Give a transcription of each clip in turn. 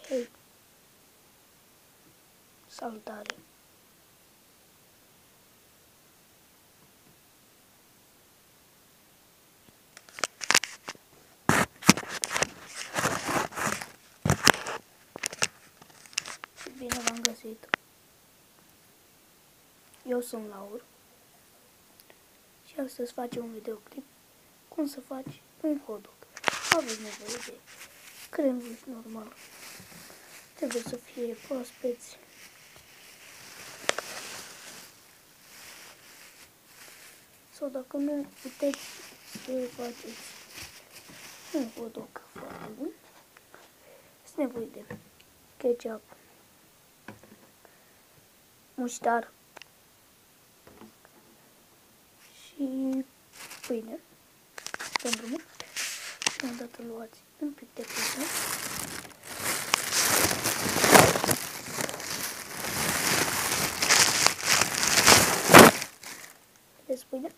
Hei! Salutare! Și bine v-am găsit! Eu sunt Laur și astăzi facem un videoclip cum să faci un hot dog. Aveți nevoie de crembuș normal. Trebuie să fie proaspeți. Sau dacă nu puteți să faceți un hot dog foarte bun, este nevoie de ketchup, muștar și pâine pentru mult. Și odată luați un pic de pâine. Vedeți pâine?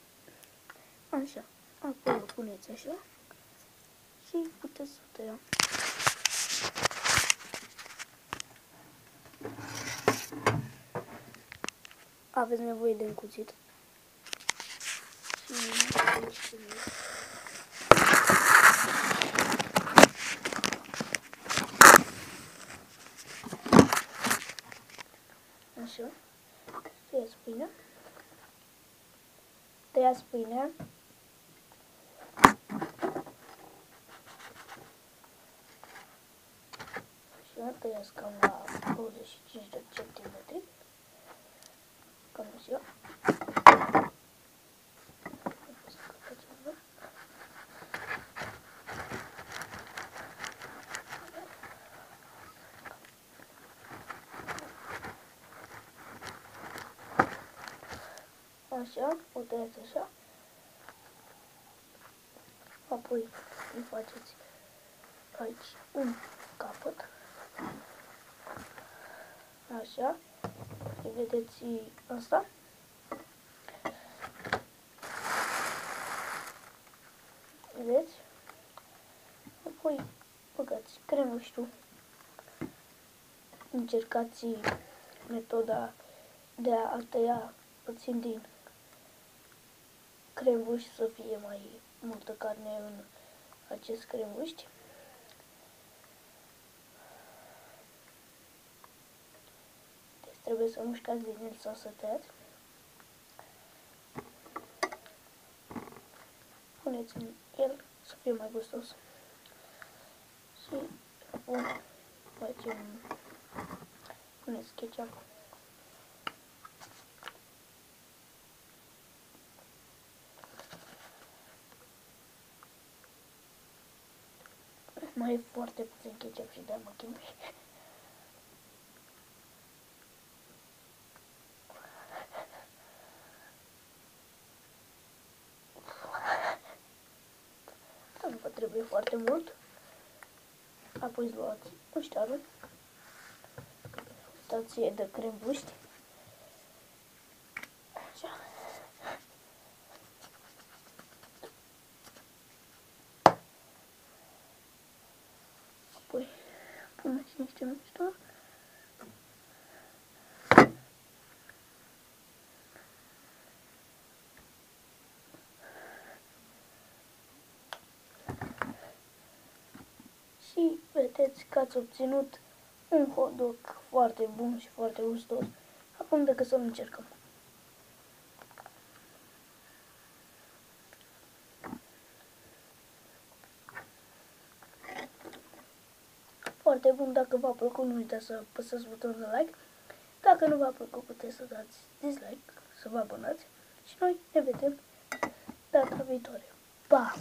Așa. Apoi o puneți așa și puteți să o tăiam. Aveți nevoie de încuțit. Așa. Tăiați pâinea. Tăiați pâinea. Așa, tăiați cam la 25 de centimetri. Cam așa. Așa, o tăiați așa. Apoi îi faceți aici un capăt. Așa. Și vedeți asta. Vedeți? Apoi băgați cremuștul. Încercați metoda de a tăia puțin din cremuș să fie mai multă carne în acest cremuș. Deci trebuie să mușcați din el sau să tăiați. Puneți în el să fie mai gustos. Și apoi puneți ketchup. Mai e foarte puțin ketchup și de-aia mă chinui. Nu vă trebuie foarte mult. Apoi luați muștarul. Stație de crembuști. Așa. Apoi puneți niște muștar. Și vedeți că ați obținut un hot dog foarte bun și foarte gustos. Acum decât să-l încercăm. Foarte bun, dacă v-a plăcut nu uitați să apăsați butonul de like. Dacă nu v-a plăcut puteți să dați dislike, să vă abonați. Și noi ne vedem data viitoare. Pa!